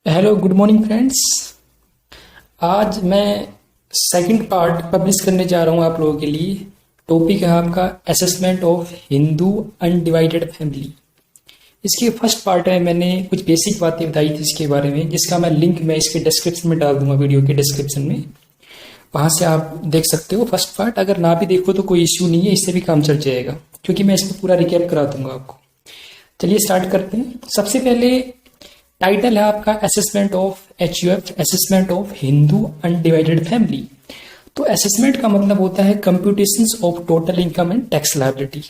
Hello good morning friends. आज मैं second part publish करने जा रहा हूँ आप लोगों के लिए। टॉपिक है आपका assessment of Hindu undivided family. इसके फर्स्ट पार्ट में मैंने कुछ बेसिक बातें बताई थी इसके बारे में, जिसका मैं लिंक मैं इसके डिस्क्रिप्शन में डाल दूंगा, वीडियो के डिस्क्रिप्शन में। वहाँ से आप देख सकते हो फर्स्ट पार्ट। अगर ना भी देखो तो कोई इश्यू नहीं है, इससे भी काम चल जाएगा, क्योंकि मैं इसमें पूरा रिकैप करा दूंगा आपको। चलिए स्टार्ट करते हैं। सबसे पहले टाइटल है आपका assessment of HUF, assessment of Hindu undivided family. तो असेसमेंट का मतलब होता है computations of total income and tax liability.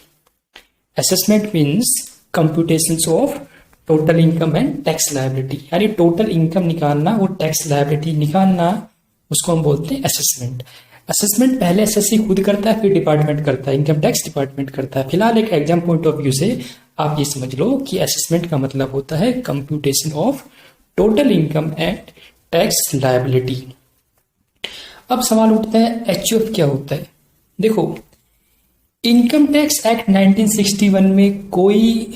Assessment means computations of total income and tax liability, यानी टोटल इनकम निकालना और टैक्स लायबिलिटी निकालना, उसको हम बोलते हैं असेसमेंट। असेसमेंट पहले एसएससी खुद करता है, फिर डिपार्टमेंट करता है, इनकम टैक्स डिपार्टमेंट करता है। फिलहाल एक एग्जाम पॉइंट ऑफ व्यू से आप ये समझ लो कि असेसमेंट का मतलब होता है computation of total income and tax liability. अब सवाल उठता है HUF क्या होता है। देखो, इनकम टैक्स एक्ट 1961 में कोई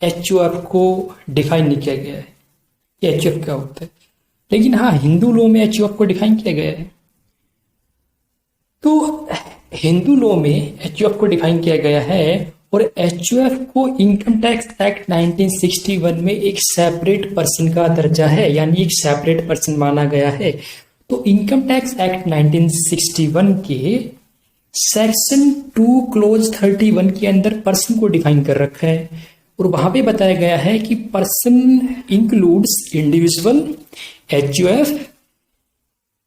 HUF को डिफाइन नहीं किया गया है कि HUF क्या होता है, लेकिन हाँ हिंदू लॉ में HUF को डिफाइन किया गया है। तो हिंदू लॉ में HUF को डिफाइन किया गया है, और HUF को इनकम टैक्स एक्ट 1961 में एक सेपरेट पर्सन का दर्जा है, यानी एक सेपरेट पर्सन माना गया है। तो इनकम टैक्स एक्ट 1961 के सेक्शन 2 क्लोज 31 के अंदर पर्सन को डिफाइन कर रखा है, और वहां पे बताया गया है कि person includes individual, HUF,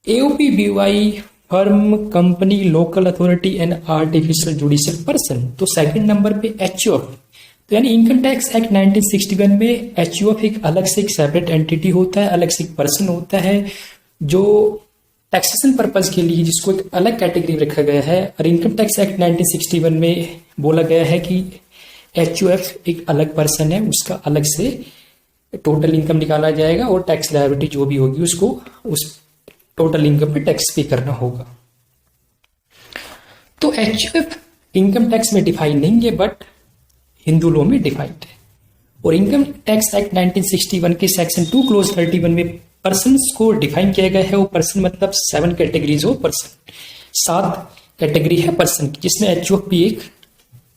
AOPBY, firm, company, local authority and artificial judicial person. तो सेकंड नंबर पे HUF, तो यानी इनकम टैक्स एक्ट 1961 में HUF एक अलग से एक सेपरेट एंटिटी होता है, अलग से एक पर्सन होता है जो टैक्सेशन पर्पज के लिए जिसको एक अलग कैटेगरी रखा गया है। और इनकम टैक्स एक्ट 1961 में बोला गया है कि HUF एक अलग पर्सन है, उसका अलग से टोटल इनकम निकाला जाएगा और टैक्स लायबिलिटी जो भी होगी उसको उस टोटल इनकम पे टैक्स पे करना होगा। तो HUF इनकम टैक्स में डिफाइन नहीं है, बट हिंदू लॉ में डिफाइंड है। और इनकम टैक्स एक्ट 1961 के सेक्शन 2 क्लोज 31 में पर्सन को डिफाइन किया गया है। वो पर्सन मतलब 7 कैटेगरीज हो पर्सन, 7 कैटेगरी है पर्सन की, जिसमें HUF भी एक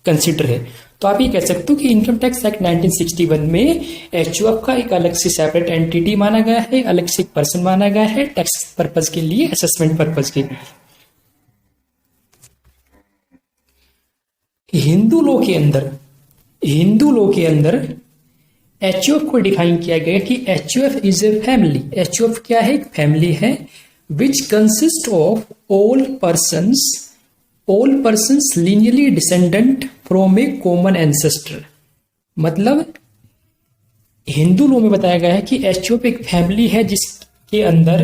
कंसिडर है। तो आप ये कह सकते हो कि इनकम टैक्स एक्ट 1961 में HUF का एक अलग से सेपरेट एंटिटी माना गया है, अलग से एक पर्सन माना गया है टैक्स पर्पज के लिए, असेसमेंट पर्पज के लिए। हिंदू लॉ के अंदर HUF को डिफाइन किया गया कि HUF is a family. HUF क्या है? एक फैमिली है which consist of all persons linearly descendant from A common ancestor. मतलब हिंदू लॉ में बताया गया है कि HUF एक फैमिली है जिसके अंदर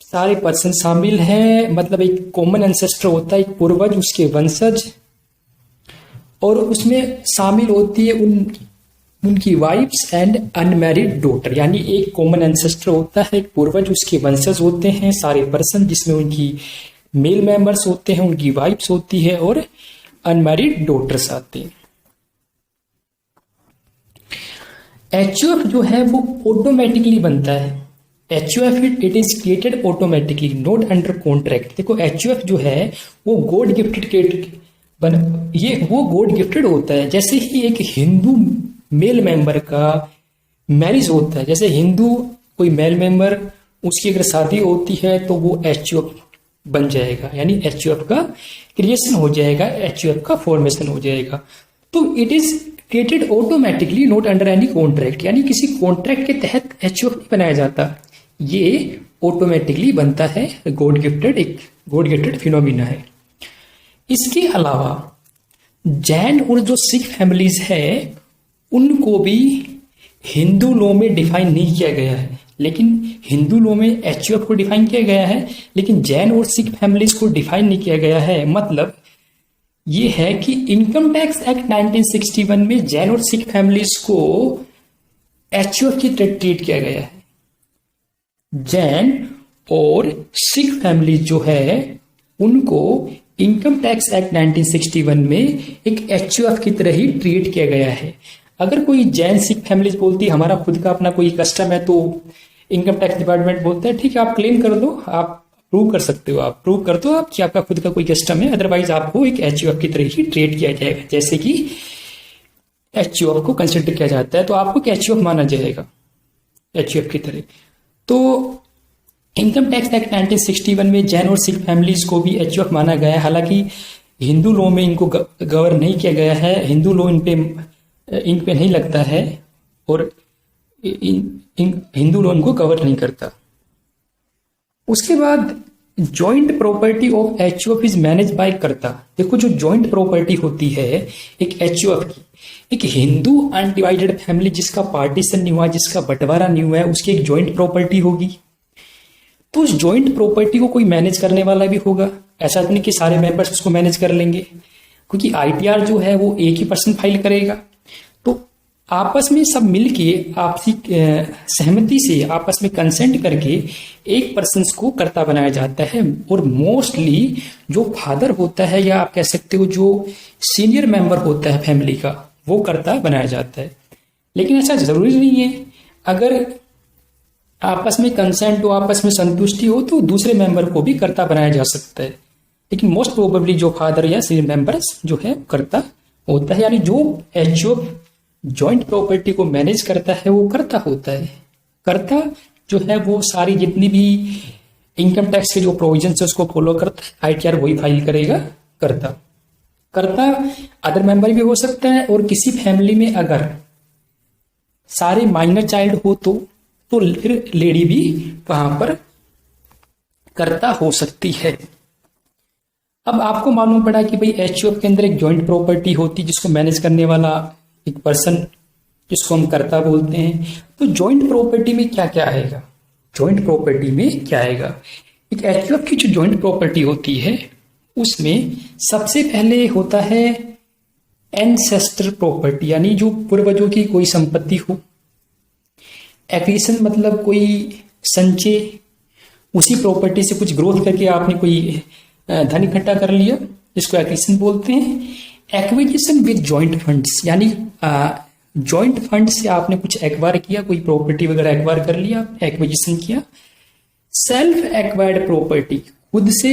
सारे पर्सन शामिल हैं, मतलब एक कॉमन एंसेस्टर होता है, एक पूर्वज, उसके वंशज, और उसमें शामिल होती है उनकी वाइफ्स एंड अनमैरिड डॉटर। यानी एक कॉमन एंसेस्टर होता है, एक पूर्वज, उसके वंशज होते हैं सारे पर्सन, जिसमें उनकी मेल मेंबर्स होते हैं, उनकी वाइफ्स होती है और अनमैरिड डॉटर्स आते हैं। HUF जो है वो ऑटोमेटिकली बनता है। HUF it is created automatically, not under contract. देखो HUF जो है वो गॉड गिफ्टेड वो गॉड गिफ्टेड होता है। जैसे ही एक हिंदू मेल मेंबर का मैरिज होता है, जैसे हिंदू कोई मेल मेंबर, उसकी अगर शादी होती है तो वो HUF बन जाएगा, यानी HUF का क्रिएशन हो जाएगा, HUF का फॉर्मेशन हो जाएगा। तो it is created automatically not under any contract, यानी किसी कॉन्ट्रैक्ट के तहत HUF नहीं बनाया जाता, ये ऑटोमेटिकली बनता है। एक गॉड गिफ्टेड फिनोमिना है। इसके अलावा जैन और जो सिख फैमिलीज है उनको भी हिंदू लॉ में डिफाइन नहीं किया गया है, लेकिन हिंदू लॉ में HUF को डिफाइन किया गया है, लेकिन जैन और सिख फैमिलीज को डिफाइन नहीं किया गया है। मतलब ये है कि इनकम टैक्स एक्ट 1961 में जैन और सिख फैमिलीज को HUF की तरह ट्रीट किया गया है। जैन और सिख फैमिलीज जो है उनको इनकम टैक्स एक्ट 1961 में एक HUF की तरह ही ट्रीट किया गया है। अगर कोई जैन सिख फैमिलीज बोलती है हमारा खुद का अपना कोई कस्टम है, तो इनकम टैक्स डिपार्टमेंट बोलता है ठीक है आप क्लेम कर दो, आप प्रूव कर सकते हो, आप प्रूव कर दो आप कि आपका खुद का कोई कस्टम है, अदरवाइज आपको एक एचयूएफ की तरह ही ट्रीट किया जाएगा, जैसे कि एचयूएफ को कंसिडर किया जाता है तो आपको एचयूएफ माना जाएगा एचयूएफ की तरह। तो इनकम टैक्स एक्ट 1961 में जैन और सिख फैमिलीज को भी एचयूएफ माना गया है। हालांकि हिंदू लॉ में इनको गवर नहीं किया गया है, हिंदू लॉ इन पे नहीं लगता है और हिंदू लॉ इनको कवर नहीं करता। उसके बाद joint property of HUF is manage by कर्ता। देखो जो जॉइंट प्रॉपर्टी होती है एक एचयूएफ की, एक हिंदू अनडिवाइडेड फैमिली जिसका पार्टीशन नहीं हुआ, जिसका बंटवारा नहीं हुआ है, उसकी एक जॉइंट प्रॉपर्टी होगी। तो उस जॉइंट प्रॉपर्टी को कोई मैनेज करने वाला भी होगा, ऐसा नहीं कि सारे मेंबर्स उसको मैनेज कर लेंगे, क्योंकि आईटीआर जो है वो एक ही पर्सन फाइल करेगा। तो आपस में सब मिलके आपसी सहमति से आपस में कंसेंट करके एक पर्सन को कर्ता बनाया जाता है। और मोस्टली जो फादर होता है या आप कह सकते हो जो सीनियर मेंबर होता है फैमिली का, वो कर्ता बनाया जाता है। लेकिन ऐसा जरूरी नहीं है, अगर आपस में कंसेंट हो, आपस में संतुष्टि हो तो दूसरे मेंबर को भी कर्ता बनाया जा सकता है। लेकिन मोस्ट प्रोबेबली जो फादर या सीनियर मेंबर्स जो है कर्ता होता है, यानी जो एचयूएफ जॉइंट प्रॉपर्टी को मैनेज करता है वो कर्ता होता है। कर्ता जो है वो सारी जितनी भी इनकम टैक्स के जो प्रोविजन है उसको फॉलो करता है, आईटीआर वही फाइल करेगा कर्ता। कर्ता अदर मेंबर भी हो सकता है, और किसी फैमिली में अगर सारे माइनर चाइल्ड हो तो फिर लेडी भी वहां पर कर्ता हो सकती है। अब आपको मालूम पड़ा कि भाई एचयूएफ के अंदर एक जॉइंट प्रॉपर्टी होती है जिसको मैनेज करने वाला एक पर्सन जिसको हम कर्ता बोलते हैं। तो जॉइंट प्रॉपर्टी में क्या क्या आएगा, जॉइंट प्रॉपर्टी में क्या आएगा, एक एचयूएफ की जो जॉइंट प्रॉपर्टी होती है उसमें सबसे पहले होता है एंसेस्टर प्रॉपर्टी, यानी जो पूर्वजों की कोई संपत्ति हो। एक्विजिशन मतलब कोई संचय, उसी प्रॉपर्टी से कुछ ग्रोथ करके आपने कोई धन इकट्ठा कर लिया, जिसको एक्विजिशन बोलते हैं। एक्विजिशन विद जॉइंट फंड्स, यानी जॉइंट फंड से आपने कुछ एक्वायर किया, कोई प्रॉपर्टी वगैरह एक्वायर कर लिया, एक्विजिशन किया। सेल्फ एक्वायर्ड प्रॉपर्टी, खुद से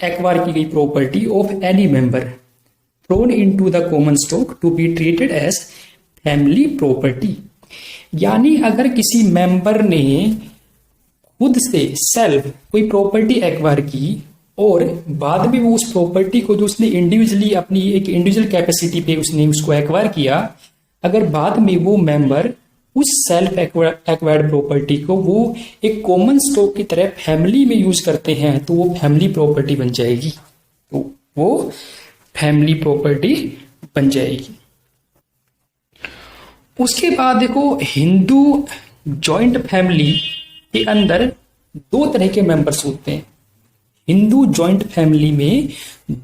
एक्वायर की गई property of any member thrown into the common stock to be treated as family property. यानी अगर किसी मेंबर ने खुद से सेल्फ कोई प्रॉपर्टी एक्वायर की और बाद में वो उस प्रॉपर्टी को जो उसने इंडिविजुअली अपनी एक इंडिविजुअल कैपेसिटी पे उसने उसको एक्वायर किया, अगर बाद में वो मेंबर उस सेल्फ एक्वायर्ड प्रॉपर्टी को वो एक कॉमन स्टॉक की तरह फैमिली में यूज करते हैं तो वो फैमिली प्रॉपर्टी बन जाएगी, तो वो फैमिली प्रॉपर्टी बन जाएगी। उसके बाद देखो हिंदू जॉइंट फैमिली के अंदर दो तरह के मेंबर्स होते हैं। हिंदू जॉइंट फैमिली में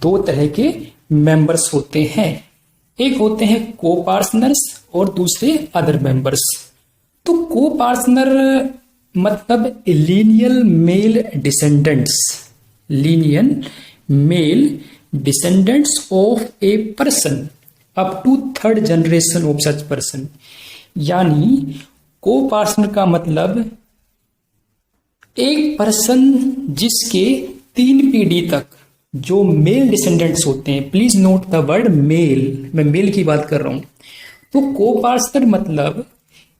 दो तरह के मेंबर्स होते हैं, एक होते हैं को पार्टनर्स और दूसरे अदर मेंबर्स। तो को पार्टनर मतलब lineal male descendants, lineal male descendants of a person up to third generation of such person. यानी को पार्टनर का मतलब एक पर्सन जिसके 3 पीढ़ी तक जो मेल डिसेंडेंट्स होते हैं, please note the word male, मैं मेल की बात कर रहा हूं। तो को पार्टनर मतलब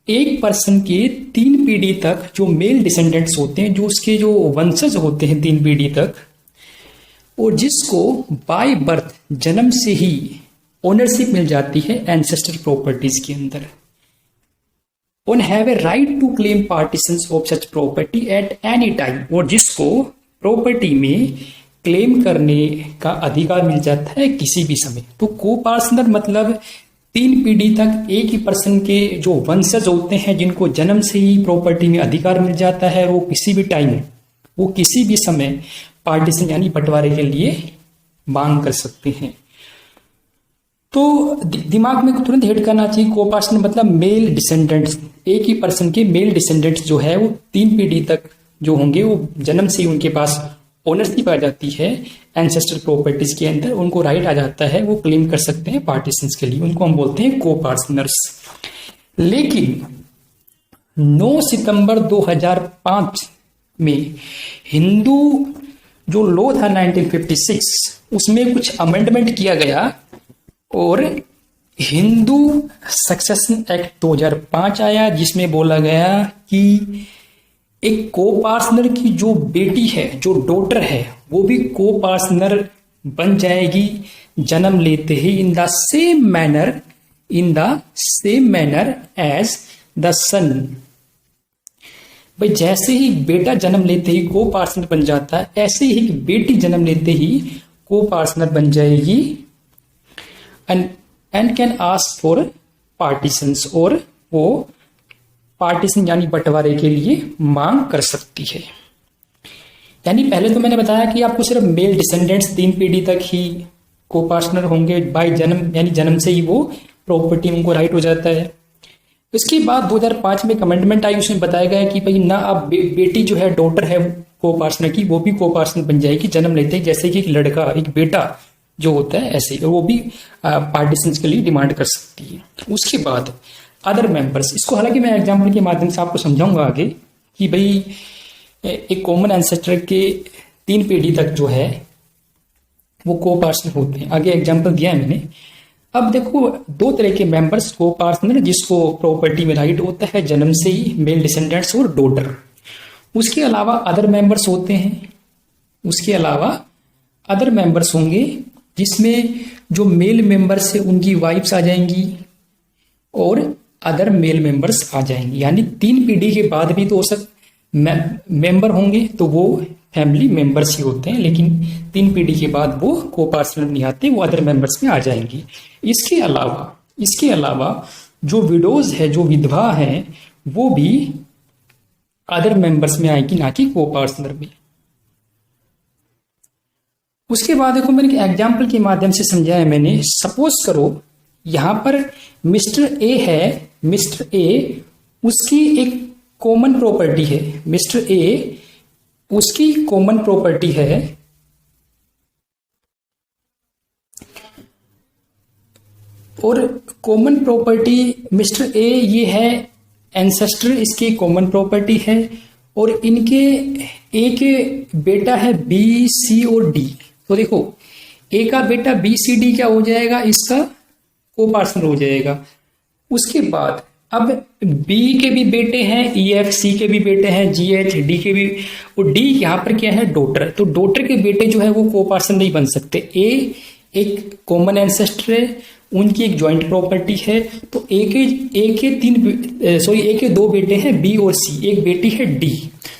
एक पर्सन के 3 पीढ़ी तक जो मेल डिसेंडेंट्स होते हैं, जो उसके जो वंशज होते हैं 3 पीढ़ी तक, और जिसको बाय बर्थ जन्म से ही ओनरशिप मिल जाती है एंसेस्टर प्रॉपर्टीज के अंदर, on have a right to claim partitions of such property at any time, और जिसको प्रॉपर्टी में क्लेम करने का अधिकार मिल जाता है किसी भी समय। तो को पार्टनर मतलब 3 पीढ़ी तक एक ही पर्सन के जो वंशज होते हैं जिनको जन्म से ही प्रॉपर्टी में अधिकार मिल जाता है, वो किसी भी टाइम, वो किसी भी समय पार्टीशन यानी बंटवारे के लिए मांग कर सकते हैं। तो दिमाग में तुरंत हिट करना चाहिए, को पार्टनर मतलब मेल डिसेंडेंट्स, एक ही पर्सन के मेल डिसेंडेंट्स जो है वो 3 पीढ़ी तक जो होंगे वो जन्म से ही उनके पास ओनरशिप आ जाती है एंसेस्टर प्रॉपर्टीज के अंदर, उनको राइट आ जाता है, वो क्लेम कर सकते हैं पार्टीशंस के लिए, उनको हम बोलते हैं को पार्टनर्स। लेकिन 9 सितंबर 2005 में हिंदू जो लॉ था 1956 उसमें कुछ अमेंडमेंट किया गया और हिंदू सक्सेशन एक्ट 2005 आया, जिसमें बोला गया कि एक को पार्टनर की जो बेटी है, जो डॉटर है, वो भी को पार्टनर बन जाएगी जन्म लेते ही in the same manner as the sun. भाई जैसे ही बेटा जन्म लेते ही को पार्टनर बन जाता है, ऐसे ही बेटी जन्म लेते ही को पार्टनर बन जाएगी and can ask for partitions, और वो पार्टीशन यानी बंटवारे के लिए मांग कर सकती है। यानी पहले तो मैंने बताया कि आपको सिर्फ मेल डिसेंडेंट्स 3 पीढ़ी तक ही को पार्टनर होंगे बाय जन्म, यानी जन्म से ही वो प्रॉपर्टी उनको राइट हो जाता है। इसके बाद 2005 में एक अमेंडमेंट आई, उसमें बताया गया कि भाई ना अब बेटी जो है, डॉटर है को पार्टनर की, वो भी को पार्टनर बन जाएगी जन्म लेते ही, जैसे कि एक लड़का, एक बेटा जो होता है ऐसे, और वो भी पार्टीशंस के लिए डिमांड कर सकती है। उसके बाद अदर मेंबर्स, इसको हालांकि मैं एग्जाम्पल के माध्यम से आपको समझाऊंगा आगे कि भाई एक कॉमन एंसेस्टर के 3 पीढ़ी तक जो है वो को पार्टनर होते हैं। आगे एग्जाम्पल दिया है मैंने। अब देखो 2 तरह के मेंबर्स को पार्टनर, जिसको प्रॉपर्टी में राइट होता है जन्म से ही, मेल डिसेंडेंट्स और डॉटर। उसके अलावा अदर मेंबर्स होते हैं, उसके अलावा अदर मेंबर्स होंगे जिसमें जो मेल मेंबर्स है उनकी वाइफ्स आ जाएंगी और अदर मेल मेंबर्स आ जाएंगे। यानी 3 पीढ़ी के बाद भी तो हो सकता मेंबर होंगे तो वो फैमिली मेंबर्स ही होते हैं, लेकिन 3 पीढ़ी के बाद वो को पार्टनर नहीं आते, वो अदर मेंबर्स में आ जाएंगे। इसके अलावा जो विडोज है, जो विधवा है, वो भी अदर मेंबर्स में आएगी, ना कि को पार्टनर में। उसके बाद देखो मैंने एग्जाम्पल के माध्यम से समझाया मैंने। सपोज करो यहां पर मिस्टर ए है, मिस्टर ए उसकी एक कॉमन प्रॉपर्टी है, मिस्टर ए उसकी कॉमन प्रॉपर्टी है और कॉमन प्रॉपर्टी मिस्टर ए ये है एंसेस्टर, इसकी कॉमन प्रॉपर्टी है, और इनके ए के बेटा है बी सी और डी। तो देखो ए का बेटा बी सी डी क्या हो जाएगा, इसका को पार्टनर हो जाएगा। उसके बाद अब बी के भी बेटे हैं, ई एफ, सी के भी बेटे हैं, जी एच, डी के भी, और डी यहाँ पर क्या है डॉटर। तो डॉटर के बेटे जो है वो को पार्टनर नहीं बन सकते। ए एक कॉमन एंसेस्टर है, उनकी एक जॉइंट प्रॉपर्टी है, तो ए के 2 बेटे हैं बी और सी, एक बेटी है डी।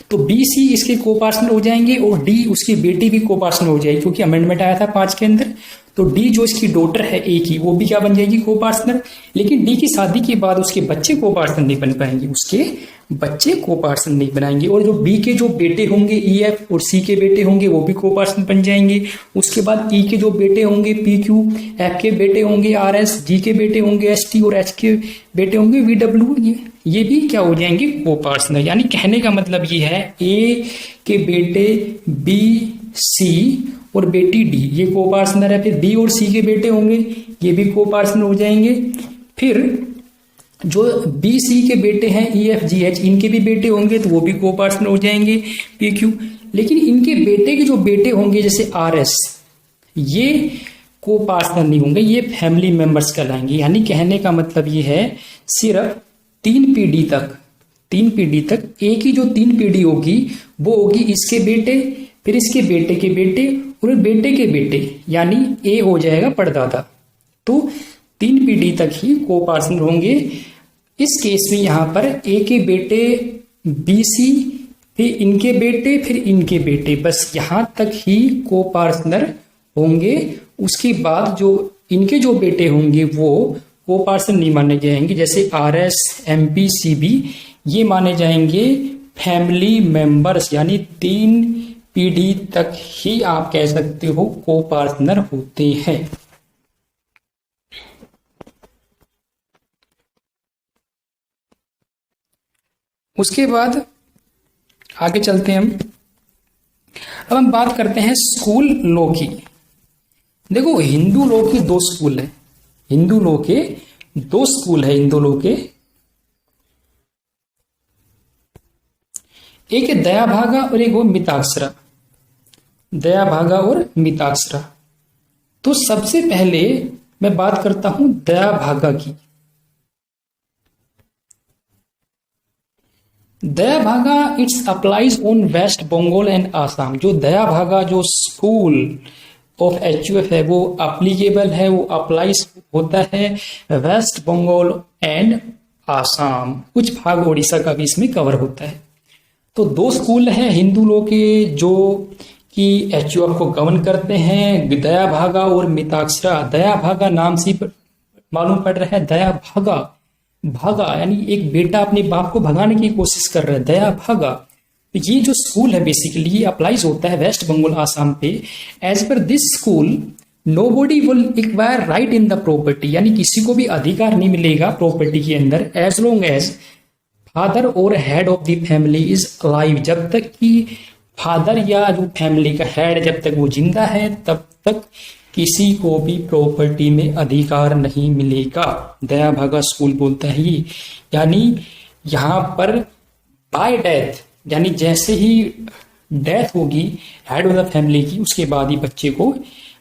तो बी सी इसके को पार्टनर हो जाएंगे और डी उसकी बेटी भी को पार्टनर हो जाएगी, क्योंकि अमेंडमेंट आया था 5 के अंदर। तो डी जो इसकी डॉटर है ए की, वो भी क्या बन जाएगी, को पार्टनर। लेकिन डी की शादी के बाद उसके बच्चे को पार्टनर नहीं बन पाएंगे, उसके बच्चे को पार्टनर नहीं बनाएंगे। और जो बी के जो बेटे होंगे ई एफ और सी के बेटे होंगे वो भी को पार्टनर बन जाएंगे। उसके बाद ई के जो बेटे होंगे पी क्यू, एफ के बेटे होंगे आर एस, जी के बेटे होंगे एस टी और एच के बेटे होंगे वी डब्ल्यू, ये भी क्या हो जाएंगे, को पार्टनर। यानी कहने का मतलब ये है ए के बेटे बी सी और बेटी डी ये को पार्टनर है। फिर बी और सी के बेटे होंगे ये भी को पार्टनर हो जाएंगे। फिर जो बी सी के बेटे हैं ई एफ जी एच, इनके भी बेटे होंगे तो वो भी को पार्टनर हो जाएंगे पी क्यू। लेकिन इनके बेटे के जो बेटे होंगे जैसे आर एस, ये को पार्टनर नहीं होंगे, ये फैमिली मेंबर्स कहलाएंगे। यानी कहने का मतलब ये है सिर्फ 3 पीढ़ी तक एक ही जो 3 पीढ़ी होगी वो होगी इसके बेटे, फिर इसके बेटे के बेटे और बेटे के बेटे, यानी ए हो जाएगा परदादा। तो 3 पीढ़ी तक ही को पार्टनर होंगे। इस केस में यहां पर ए के बेटे बी सी, फिर इनके बेटे, फिर इनके बेटे, बस यहां तक ही को पार्टनर होंगे। उसके बाद जो इनके जो बेटे होंगे वो को पार्टनर नहीं माने जाएंगे, जैसे R S, M P, C B, ये माने जाएंगे फैमिली मेंबर्स। यानी 3 पीढ़ी तक ही आप कह सकते हो को पार्टनर होते हैं। उसके बाद आगे चलते हैं हम। अब हम बात करते हैं स्कूल लॉ की। देखो हिंदू लॉ की 2 स्कूल है, हिंदू लॉ के 2 स्कूल है हिंदू लॉ के। एक है दया भागा और एक वो मिताक्षरा। दया भागा और मिताक्षरा। तो सबसे पहले मैं बात करता हूं दया भागा की। Dayabhaga its applies on West Bengal and Assam. जो दया भागा जो स्कूल ऑफ एचयूएफ है वो अप्लीकेबल है, वो अप्लाइज होता है वेस्ट बंगाल एंड आसाम, कुछ भाग उड़ीसा का भी इसमें कवर होता है। तो दो स्कूल हैं हिंदू लोग के जो कि एचयूएफ को गवर्न करते हैं, दया भागा और मिताक्षरा। दया भागा नाम से मालूम पड़ रहा है, दया भागा, भागा यानी एक बेटा अपने बाप को भगाने की कोशिश कर रहा है, दया भागा। तो ये जो स्कूल है बेसिकली ये अप्लाइज होता है वेस्ट बंगाल आसाम पे। As per this school nobody will acquire right in the property, यानी किसी को भी अधिकार नहीं मिलेगा प्रॉपर्टी के अंदर एज लॉन्ग एज फादर और head of the family is alive. जब तक कि फादर या जो फैमिली का हेड जब तक वो जिंदा है तब तक किसी को भी प्रॉपर्टी में अधिकार नहीं मिलेगा। दया भागा स्कूल बोलता है ये, यानी यहां पर बाय डेथ, यानी जैसे ही डेथ होगी हेड ऑफ द फैमिली की उसके बाद ही बच्चे को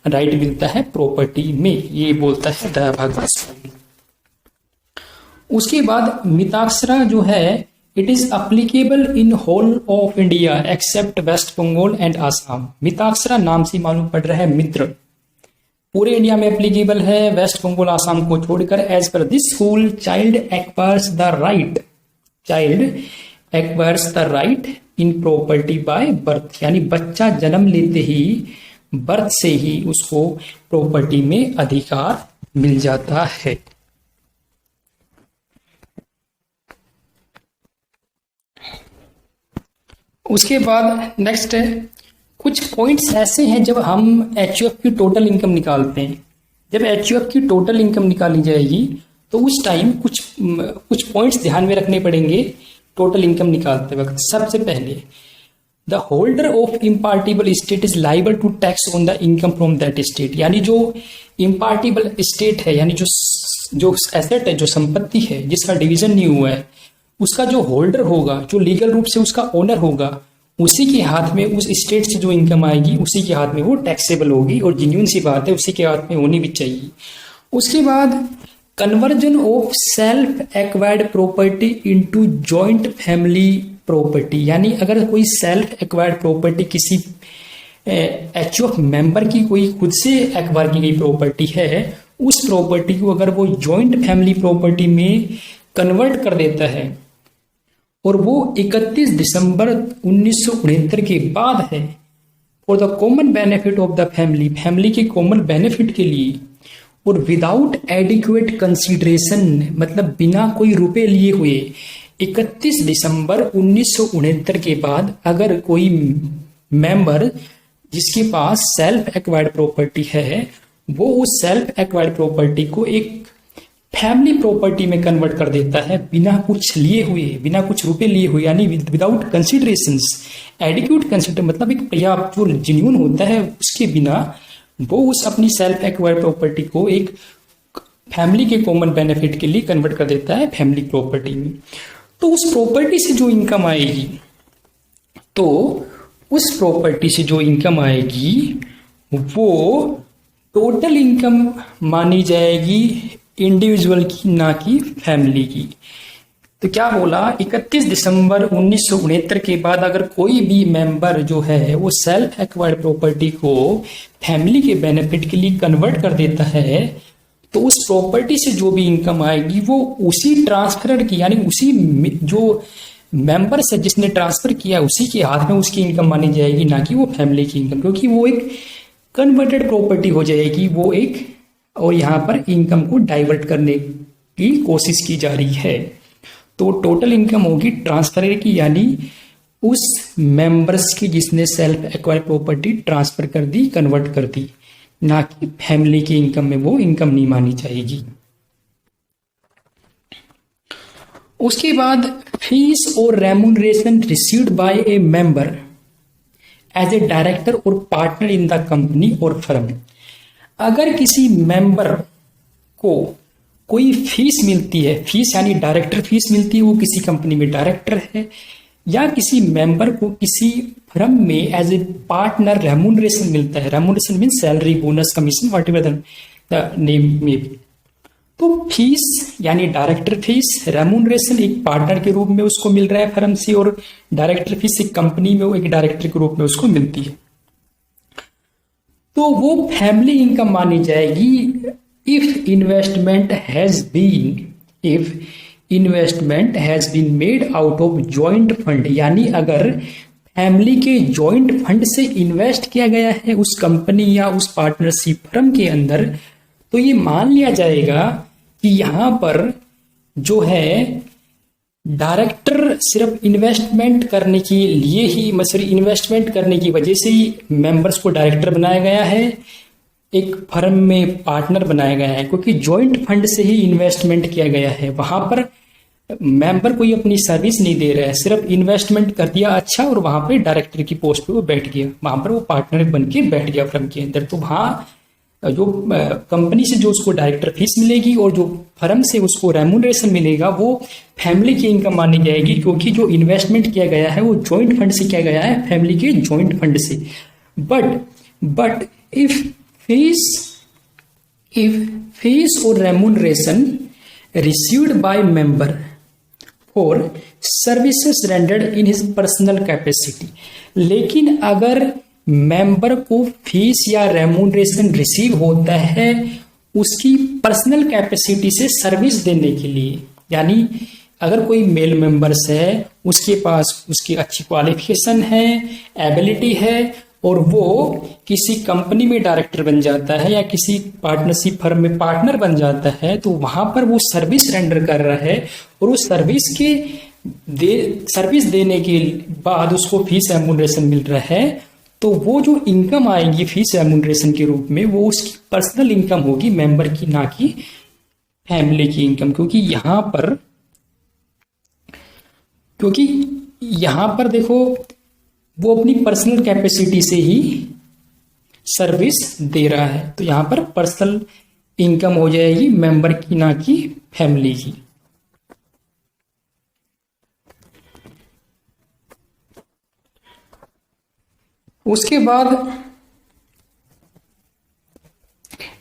राइट मिलता है प्रॉपर्टी में, ये बोलता है दया भागा स्कूल। उसके बाद मिताक्षरा जो है it is applicable in whole of India except West Bengal and Assam. Mitakshara नाम से मालूम पड़ रहा है मित्र, पूरे इंडिया में एप्लीकेबल है वेस्ट बंगाल आसाम को छोड़कर। As per this school child acquires the right, child acquires the right in property by birth, यानी बच्चा जन्म लेते ही बर्थ से ही उसको प्रॉपर्टी में अधिकार मिल जाता है। उसके बाद नेक्स्ट है कुछ पॉइंट्स ऐसे हैं जब हम एचयूएफ की टोटल इनकम निकालते हैं। जब एचयूएफ की टोटल इनकम निकाली जाएगी तो उस टाइम कुछ पॉइंट्स ध्यान में रखने पड़ेंगे टोटल इनकम निकालते वक्त। सबसे पहले the holder of impartible estate is liable to tax on the income from that estate, यानी जो इम्पार्टिबल स्टेट है यानी जो एसेट है, जो संपत्ति है जिसका डिवीजन नहीं हुआ है, उसका जो होल्डर होगा, जो लीगल रूप से उसका ओनर होगा, उसी के हाथ में उस स्टेट से जो इनकम आएगी उसी के हाथ में वो टैक्सेबल होगी, और जेन्युइन सी बात है उसी के हाथ में होनी भी चाहिए। उसके बाद conversion of self acquired property into joint family property, यानी अगर कोई सेल्फ एक्वायर्ड प्रॉपर्टी किसी एचयूएफ मेंबर की कोई खुद से एक्वायर की गई प्रॉपर्टी है, उस प्रॉपर्टी को अगर वो जॉइंट फैमिली प्रॉपर्टी में कन्वर्ट कर देता है और वो 31 दिसंबर 1969 के बाद है, for the common benefit of the family, family के कॉमन बेनिफिट के लिए, और विदाउट एडिक्वेट कंसीडरेशन, मतलब बिना कोई रुपए लिए हुए 31 दिसंबर 1969 के बाद अगर कोई मेंबर जिसके पास सेल्फ एक्वायर्ड प्रॉपर्टी है वो उस सेल्फ एक्वायर्ड प्रॉपर्टी को एक फैमिली प्रॉपर्टी में कन्वर्ट कर देता है बिना कुछ लिए हुए, बिना कुछ रुपए लिए हुए, यानी विदाउट कंसिडरेशंस। एडिक्यूट कंसिडर मतलब एक पर्याप्त जो जेन्युइन होता है उसके बिना वो उस अपनी सेल्फ एक्वायर्ड प्रॉपर्टी को एक फैमिली के कॉमन बेनिफिट के लिए कन्वर्ट कर देता है फैमिली प्रॉपर्टी में। तो उस प्रॉपर्टी से जो इनकम आएगी, तो उस प्रॉपर्टी से जो इनकम आएगी वो टोटल इनकम मानी जाएगी इंडिविजुअल की, ना कि फैमिली की। तो क्या बोला, 31 दिसंबर 1969 के बाद अगर कोई भी मेंबर जो है वो सेल्फ एक्वायर्ड प्रॉपर्टी को फैमिली के बेनिफिट के लिए कन्वर्ट कर देता है तो उस प्रॉपर्टी से जो भी इनकम आएगी वो उसी ट्रांसफरर की, यानी उसी जो मेंबर से जिसने ट्रांसफर किया उसी के हाथ में उसकी इनकम मानी जाएगी, ना कि वो फैमिली की इनकम, क्योंकि वो एक कन्वर्टेड प्रॉपर्टी हो जाएगी वो एक, और यहाँ पर इनकम को डाइवर्ट करने की कोशिश की जा रही है। तो टोटल इनकम होगी ट्रांसफर की, यानी उस मेंबर्स की जिसने सेल्फ एक्वायर्ड प्रॉपर्टी ट्रांसफर कर दी, कन्वर्ट कर दी, ना कि फैमिली की इनकम में वो इनकम नहीं मानी जाएगी। उसके बाद फीस और remuneration received by a member as a director और पार्टनर इन द कंपनी और फर्म। अगर किसी मेंबर को कोई फीस मिलती है, फीस यानी डायरेक्टर फीस मिलती है, वो किसी कंपनी में डायरेक्टर है या किसी मेंबर को किसी फर्म में एज ए पार्टनर रेम्यूनरेशन मिलता है, remuneration mean salary, bonus, commission, what ever the name में भी। तो फीस यानी डायरेक्टर फीस, रेम्यूनरेशन एक पार्टनर के रूप में उसको मिल रहा है फर्म से, और डायरेक्टर फीस एक कंपनी में वो एक डायरेक्टर के रूप में उसको मिलती है। तो वो फैमिली इनकम मानी जाएगी if investment has been made out of joint fund, यानी अगर फैमिली के जॉइंट फंड से इन्वेस्ट किया गया है उस कंपनी या उस पार्टनरशिप फर्म के अंदर, तो ये मान लिया जाएगा कि यहां पर जो है डायरेक्टर सिर्फ इन्वेस्टमेंट करने के लिए ही, इन्वेस्टमेंट करने की वजह से ही मेंबर्स को डायरेक्टर बनाया गया है, एक फर्म में पार्टनर बनाया गया है, क्योंकि जॉइंट फंड से ही इन्वेस्टमेंट किया गया है। वहां पर मेंबर कोई अपनी सर्विस नहीं दे रहा है, सिर्फ इन्वेस्टमेंट कर दिया अच्छा, और वहां पे डायरेक्टर की पोस्ट पे वो बैठ गया, वहां पर वो पार्टनर बन के बैठ गया फर्म के अंदर। तो वहां जो कंपनी से जो उसको डायरेक्टर फीस मिलेगी और जो फर्म से उसको रेम्यूनरेशन मिलेगा वो फैमिली की इनकम मानी जाएगी, क्योंकि जो इन्वेस्टमेंट किया गया है वो जॉइंट फंड से किया गया है, फैमिली के जॉइंट फंड से। बट इफ फीस और remuneration received by member for services rendered in his personal capacity, लेकिन अगर मेंबर को फीस या रेम्यूनरेशन रिसीव होता है उसकी पर्सनल कैपेसिटी से सर्विस देने के लिए, यानी अगर कोई मेल मेंबर्स है उसके पास उसकी अच्छी क्वालिफिकेशन है, एबिलिटी है, और वो किसी कंपनी में डायरेक्टर बन जाता है या किसी पार्टनरशिप फर्म में पार्टनर बन जाता है, तो वहां पर वो सर्विस रेंडर कर रहा है और उस सर्विस देने के बाद उसको फीस रेम्यूनरेशन मिल रहा है, तो वो जो इनकम आएगी फीस रेम्यूनरेशन के रूप में वो उसकी पर्सनल इनकम होगी, मेंबर की, ना कि फैमिली की इनकम। क्योंकि यहां पर देखो वो अपनी पर्सनल कैपेसिटी से ही सर्विस दे रहा है, तो यहां पर पर्सनल इनकम हो जाएगी मेंबर की, ना कि फैमिली की। उसके बाद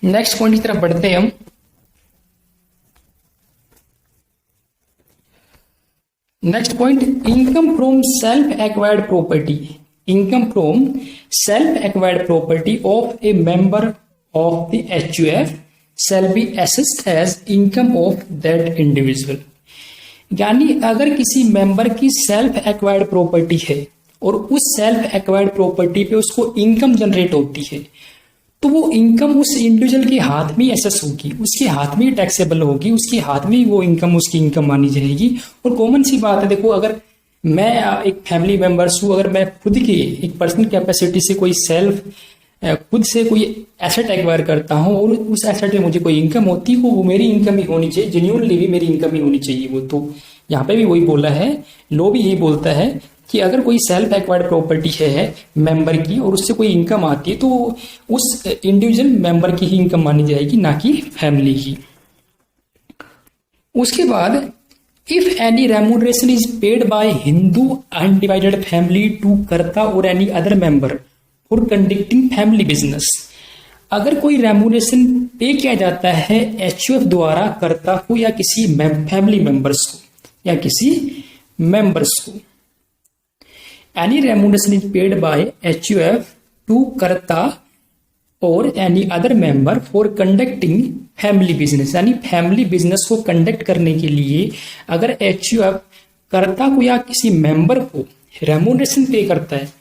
नेक्स्ट पॉइंट की तरफ बढ़ते हैं हम। Next point, income from self acquired property. Income from self acquired property of a member of the HUF shall be assessed as income of that individual. यानी अगर किसी मेंबर की सेल्फ एक्वायर्ड प्रॉपर्टी है और उस सेल्फ एक्वायर्ड प्रॉपर्टी पे उसको income generate होती है, तो वो इनकम उस इंडिविजुअल के हाथ में एसेस होगी, उसके हाथ में टैक्सेबल होगी, उसके हाथ में वो इनकम उसकी इनकम मानी जाएगी। और कॉमन सी बात है, देखो अगर मैं एक फैमिली मेंबर्स हूँ, अगर मैं खुद की एक पर्सनल कैपेसिटी से खुद से कोई एसेट एक्वायर करता हूँ और उस एसेट में मुझे कोई इनकम होती है, वो मेरी इनकम ही होनी चाहिए, जेन्युइनली भी मेरी इनकम ही होनी चाहिए। वो तो यहाँ पे भी वही बोला है, लॉ भी यही बोलता है कि अगर कोई सेल्फ एक्वायर्ड प्रॉपर्टी है मेंबर की और उससे कोई इनकम आती है तो उस इंडिविजुअल मेंबर की ही इनकम मानी जाएगी, ना कि फैमिली की। उसके बाद if any remuneration is paid by Hindu undivided family to karta और any other member for conducting family business, अगर कोई रेम्यूनरेशन पे किया जाता है HUF द्वारा कर्ता को या किसी फैमिली मेंबर्स को या किसी मेंबर्स को, any remuneration is paid by HUF to karta और any other member for conducting family business, यानी फैमिली बिजनेस को कंडक्ट करने के लिए अगर HUF कर्ता को या किसी मेंबर को रेम्यूनरेशन पे करता है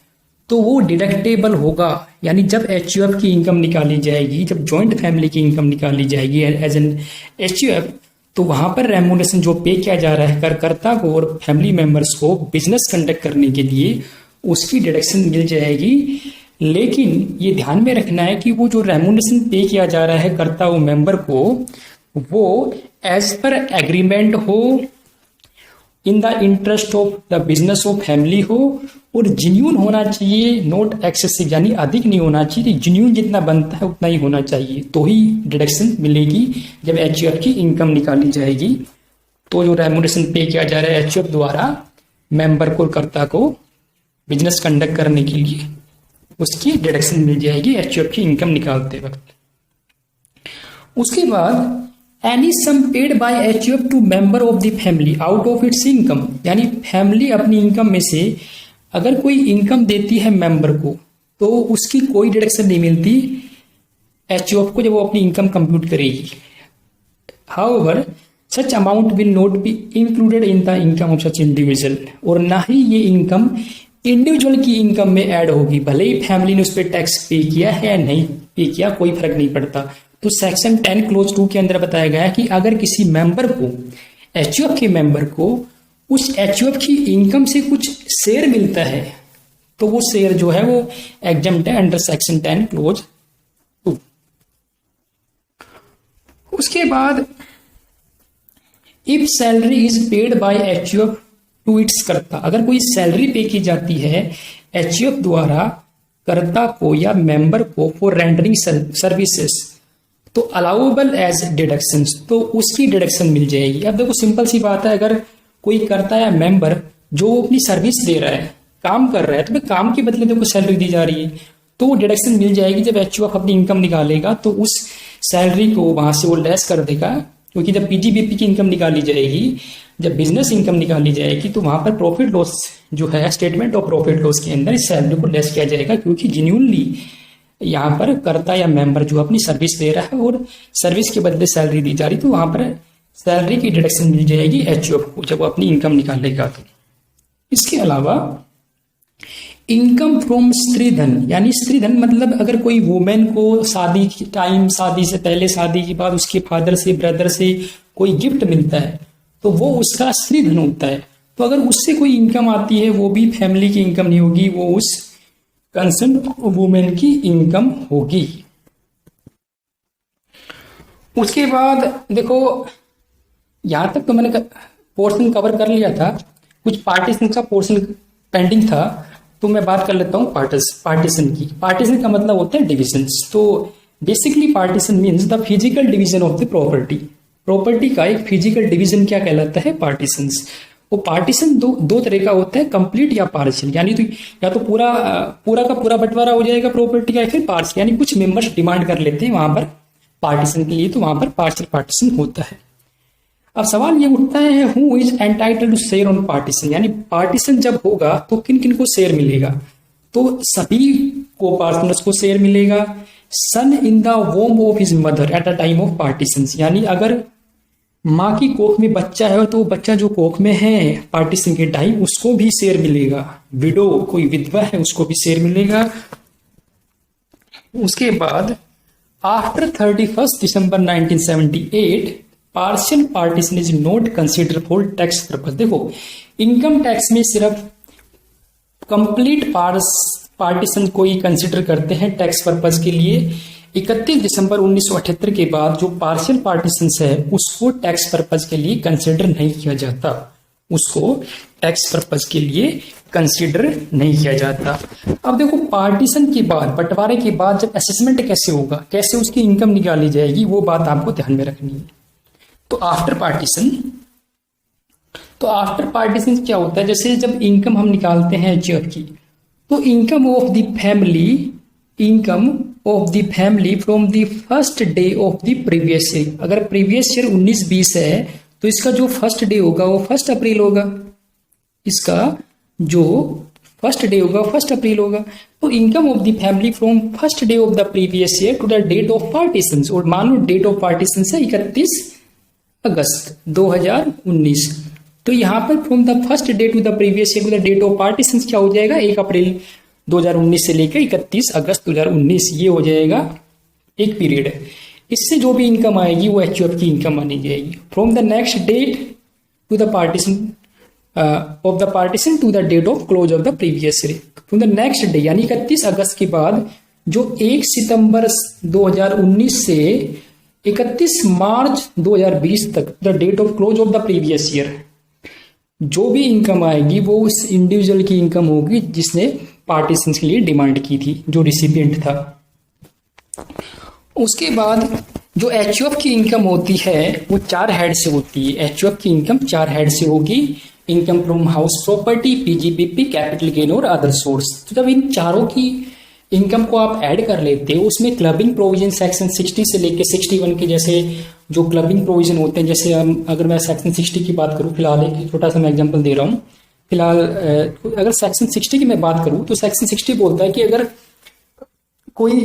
तो वो डिडक्टेबल होगा। यानी जब HUF की इनकम निकाली जाएगी, जब जॉइंट फैमिली की इनकम निकाली जाएगी एज एन HUF, तो वहां पर रेम्यूनरेशन जो पे किया जा रहा है कर्ता को और फैमिली मेंबर्स को बिजनेस कंडक्ट करने के लिए, उसकी डिडक्शन मिल जाएगी। लेकिन ये ध्यान में रखना है कि वो जो रेम्यूनरेशन पे किया जा रहा है कर्ता वो मेंबर को, वो एज पर एग्रीमेंट हो, in the interest of the business of family हो और जेन्युइन होना चाहिए, नॉट एक्सेसिव, यानी अधिक नहीं होना चाहिए, जेन्युइन जितना बनता है उतना ही होना चाहिए, तो ही डिडक्शन मिलेगी जब HUF की इनकम निकाली जाएगी। तो जो रेम्यूनरेशन पे किया जा रहा है HUF द्वारा मेंबर को, कर्ता को बिजनेस कंडक्ट करने के लिए उसकी डिडक्शन मिल जाएगी एचयूएफ की इनकम निकालते वक्त। उसके बाद any sum paid by HUF to member of the family out of its income, यानी फैमिली अपनी इनकम में से अगर कोई इनकम देती है मेंबर को तो उसकी कोई डिडक्शन नहीं मिलती एचयूएफ को जब वो अपनी इनकम कंप्यूट करेगी। However such amount will not be included in the income of such individual, और ना ही ये इनकम इंडिविजुअल की इनकम में ऐड होगी, भले ही फैमिली ने उस पर टैक्स पे किया है या नहीं पे किया, कोई फर्क नहीं पड़ता। तो सेक्शन 10 क्लोज 2 के अंदर बताया गया है कि अगर किसी मेंबर को, एचयूएफ के मेंबर को उस एचयूएफ की इनकम से कुछ शेयर मिलता है तो वो शेयर जो है वो एग्जम्प्ट है अंडर सेक्शन 10 क्लोज 2। उसके बाद if salary is paid by HUF to its karta, अगर कोई सैलरी पे की जाती है एचयूएफ द्वारा कर्ता को या मेंबर को फॉर रेंडरिंग सर्विसेज तो अलाउएबल एज डिडक्शंस, तो उसकी डिडक्शन मिल जाएगी। अब देखो सिंपल सी बात है, अगर कोई कर्ता या मेंबर जो अपनी सर्विस दे रहा है, काम कर रहा है, तो काम के बदले देखो सैलरी दी जा रही है तो वो डिडक्शन मिल जाएगी। जब एचयूएफ अपनी इनकम निकालेगा तो उस सैलरी को वहां से वो लेस कर देगा, क्योंकि जब पीजीबीपी की इनकम निकाली जाएगी, जब बिजनेस इनकम निकाली जाएगी तो वहां पर प्रॉफिट लॉस जो है स्टेटमेंट ऑफ प्रॉफिट लॉस के अंदर इस सैलरी को लेस किया जाएगा, क्योंकि जेन्युइनली यहाँ पर कर्ता या मेंबर जो अपनी सर्विस दे रहा है और सर्विस के बदले सैलरी दी जा रही, तो वहां पर सैलरी की डिडक्शन मिल जाएगी एचयूएफ को जब वो अपनी इनकम निकालेगा। तो इसके अलावा इनकम फ्रॉम स्त्रीधन, यानी स्त्रीधन मतलब अगर कोई वुमेन को शादी के टाइम, शादी से पहले, शादी के बाद उसके फादर से, ब्रदर से कोई गिफ्ट मिलता है तो वो उसका स्त्रीधन होता है। तो अगर उससे कोई इनकम आती है वो भी फैमिली की इनकम नहीं होगी, वो उस कंसर्न वुमेन की इनकम होगी। उसके बाद देखो यहां तक तो मैंने पोर्शन कवर कर लिया था, कुछ पार्टीशन का पोर्शन पेंडिंग था, तो मैं बात कर लेता हूँ पार्टीशन की। पार्टीशन का मतलब होता है डिविजन्स। तो basically partition means the physical division of the property. Property का एक फिजिकल डिवीजन क्या कहलाता है? पार्टीशंस। वो पार्टीशन दो तरह का होता है, कंप्लीट या पार्शियल, यानी तो या तो पूरा का पूरा बंटवारा हो जाएगा प्रॉपर्टी का, या फिर पार्शियल, यानी कुछ मेंबर्स डिमांड कर लेते हैं वहां पर पार्टीशन के लिए, तो वहां पर पार्शियल पार्टीशन होता है। अब सवाल ये उठता है who is entitled to share on partition, यानी पार्टीशन जब होगा तो किन किन को शेयर मिलेगा? तो सभी को पार्टनर्स को शेयर मिलेगा। Son in the womb of his mother at a time of partition, यानी अगर माँ की कोख में बच्चा है तो बच्चा जो कोख में है पार्टीशन के टाइम उसको भी शेयर मिलेगा। विडो, कोई विधवा है, उसको भी शेयर मिलेगा। उसके बाद after 31 December 1978 partial partition is not consider for tax purpose. देखो इनकम टैक्स में सिर्फ कंप्लीट पार्टीशन को ही कंसिडर करते हैं टैक्स पर्पज के लिए। 31 दिसंबर 1978 के बाद जो पार्शियल पार्टीशन है उसको टैक्स पर्पज के लिए कंसिडर नहीं किया जाता, उसको टैक्स पर्पज के लिए कंसिडर नहीं किया जाता। अब देखो पार्टीशन के बाद, बंटवारे के बाद जब असेसमेंट कैसे होगा, कैसे उसकी इनकम निकाली जाएगी, वो बात आपको ध्यान में रखनी है। तो आफ्टर पार्टीशन क्या होता है? जैसे जब इनकम हम निकालते हैं एचयूएफ की, तो income of the family from the first day of the previous year. अगर प्रीवियस ईयर 19-20 है तो इसका जो फर्स्ट डे होगा वो 1 अप्रैल होगा, इसका जो फर्स्ट डे होगा 1 अप्रैल होगा। तो income of the family from first day of the previous year to the date of partition, और मान लो डेट ऑफ पार्टीशन है 31 अगस्त 2019, तो यहाँ पर from the first day to the previous year to the date of partition क्या हो जाएगा? 1 अप्रैल 2019 से लेकर 31 अगस्त 2019, ये हो जाएगा एक पीरियड है। इससे जो भी इनकम आएगी वो एचयूएफ की इनकम मानी जाएगी। From the next date to the partition of the partition to the date of close of the previous year, from the next day, यानी 31 अगस्त के बाद जो 1 सितंबर 2019 से 31 मार्च 2020 तक the date of close of the previous year, जो भी income आएगी वो उस इंडिविजुअल की इनकम होगी जिसने पार्टीशन के लिए डिमांड की थी, जो रिसिपिएंट था। उसके बाद जो एचयूएफ की इनकम होती है वो 4 हेड से होती है। एचयूएफ की इनकम 4 हेड से होगी। Income from house property, PGBP, capital gain और अदर सोर्स। तो जब इन चारों की इनकम को आप ऐड कर लेते हो, उसमें क्लबिंग प्रोविजन सेक्शन 60 से लेके 61 के जैसे जो क्लबिंग प्रोविजन होते हैं, जैसे अगर मैं सेक्शन 60 की बात करूं, फिलहाल एक छोटा सा मैं एग्जांपल दे रहा हूं। फिलहाल अगर सेक्शन 60 की मैं बात करूं तो सेक्शन 60 बोलता है कि अगर कोई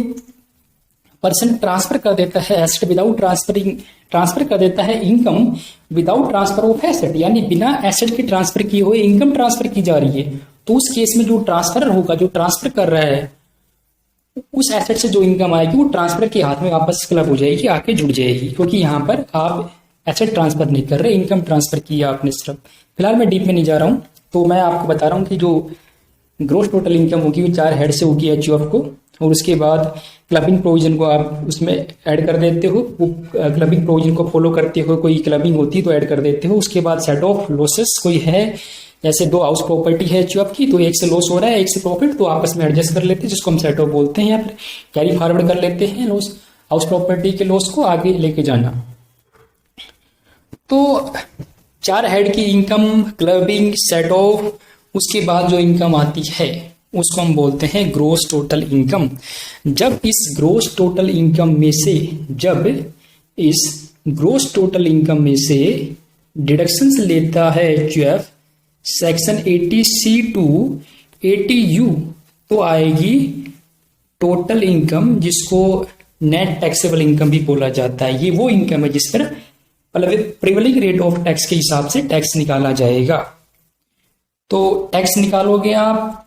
पर्सन ट्रांसफर कर देता है एसेट विदाउट ट्रांसफर कर देता है income without transfer of asset, यानी बिना एसेट के ट्रांसफर किए हुए इनकम ट्रांसफर की जा रही है, तो उस केस में जो ट्रांसफर होगा, जो ट्रांसफर कर रहा है, उस एसेट से जो इनकम आएगी वो ट्रांसफर के हाथ में वापस क्लब हो जाएगी, आके जुड़ जाएगी, क्योंकि यहाँ पर आप एसेट ट्रांसफर नहीं कर रहे, इनकम ट्रांसफर किया आपने सिर्फ। फिलहाल मैं डीप में नहीं जा रहा हूँ, तो मैं आपको बता रहा हूँ कि जो ग्रोस टोटल इनकम होगी वो 4 हेड से होगी एचयूएफ को, और उसके बाद क्लबिंग प्रोविजन को आप उसमें ऐड कर देते हो, वो क्लबिंग प्रोविजन को फॉलो करते हो, कोई क्लबिंग होती है तो ऐड कर देते हो। उसके बाद सेट ऑफ लॉसेस कोई है, जैसे 2 हाउस प्रॉपर्टी है एचयूएफ की, तो एक से लॉस हो रहा है, एक से प्रॉफिट, तो आपस में एडजस्ट कर लेते हैं, जिसको हम सेट ऑफ बोलते हैं, या फिर कैरी फॉरवर्ड कर लेते हैं लॉस, हाउस प्रॉपर्टी के लॉस को आगे लेके जाना। तो 4 हेड की इनकम, क्लबिंग, सेट ऑफ, उसके बाद जो इनकम आती है उसको हम बोलते हैं ग्रोस टोटल इनकम। जब इस ग्रोस टोटल इनकम में से डिडक्शंस लेता है HUF section 80C to 80U, तो आएगी टोटल इनकम, जिसको नेट टैक्सेबल इनकम भी बोला जाता है। ये वो इनकम है जिस पर प्रिवेलिंग रेट ऑफ टैक्स के हिसाब से टैक्स निकाला जाएगा। तो टैक्स निकालोगे आप,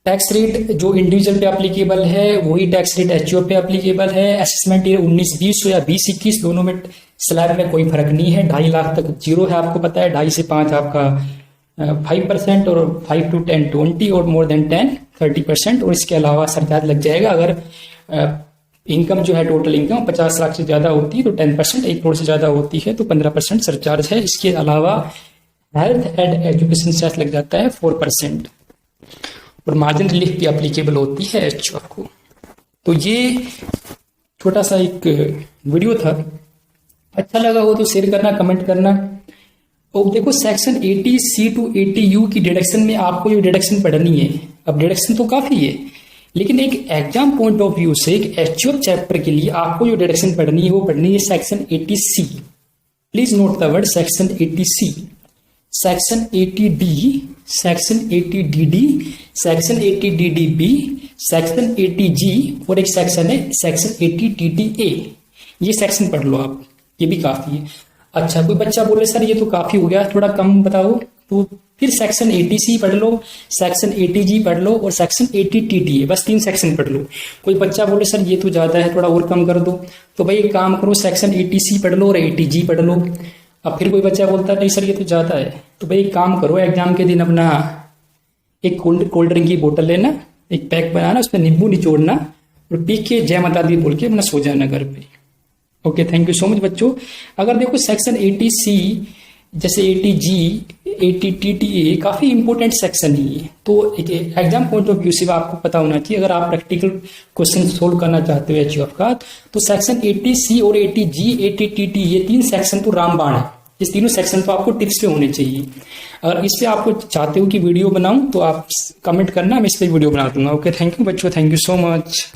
टैक्स रेट जो इंडिविजुअल पे एप्लीकेबल है वही टैक्स रेट एचयूएफ पे एप्लीकेबल है। असेसमेंट ईयर 19-20 हो या 20-21, दोनों में स्लैब में कोई फर्क नहीं है। 2.5 लाख तक जीरो है, आपको पता है। 2.5 से 5 आपका 5%, और 5 to 10 20, और मोर देन 10 30%, और इसके अलावा सरचार्ज लग जाएगा। अगर इनकम जो है टोटल इनकम 50 लाख से ज्यादा होती है तो 10%, 1 करोड़ से ज्यादा होती है तो 15% सरचार्ज है। इसके अलावा हेल्थ एंड एजुकेशन सेस लग जाता है 4%, और मार्जिन रिलीफ भी एप्लीकेबल होती है एचयूएफ को। तो ये छोटा सा एक वीडियो था, अच्छा लगा हो तो शेयर करना, कमेंट करना। और देखो सेक्शन 80C टू 80U की डिडक्शन में आपको ये डिडक्शन पढ़नी है। अब डिडक्शन तो काफी है, लेकिन एक एग्जाम पॉइंट ऑफ व्यू से एक एचयूएफ चैप्टर के लिए आपको जो डिडक्शन पढ़नी है वो पढ़नी है section 80C। Please note the word section 80C, section 80D, section 80DD, section 80DDB, section 80G, और एक सेक्शन है सेक्शन 80TTA। ये सेक्शन पढ़ लो आप, ये भी काफी है। अच्छा, कोई बच्चा बोले सर ये तो काफी हो गया, थोड़ा कम बताओ, तो फिर सेक्शन 80C पढ़ लो, सेक्शन 80G पढ़ लो, और सेक्शन 80TTA, बस 3 सेक्शन पढ़ लो। कोई बच्चा बोले सर ये तो ज्यादा है, थोड़ा और कम कर दो, तो भाई एक काम करो, सेक्शन 80C पढ़ लो और 80G पढ़ लो। अब फिर कोई बच्चा बोलता है नहीं सर ये तो ज्यादा है, तो भाई एक काम करो, एग्जाम के दिन अपना एक कोल्ड ड्रिंक की बोतल लेना, एक पैक बनाना, उसमें नींबू निचोड़ना, और पी के जय माता दी बोल के अपना सो जाना घर पे। Okay, thank you so much बच्चों। अगर देखो सेक्शन 80C जैसे 80G, 80TTA काफी इंपॉर्टेंट सेक्शन ही है, तो एग्जाम पॉइंट ऑफ व्यू से आपको पता होना चाहिए। अगर आप प्रैक्टिकल क्वेश्चन सोल्व करना चाहते हो एचयूएफ का, तो सेक्शन 80C और 80G, 80TT, ये 3 सेक्शन तो रामबाण है। इस तीनों सेक्शन तो आपको टिप्स पे होने चाहिए। अगर इस पे आपको चाहते हो कि वीडियो बनाऊं तो आप कमेंट करना, मैं इस पे वीडियो बना दूंगा। ओके, थैंक यू बच्चों, थैंक यू सो मच।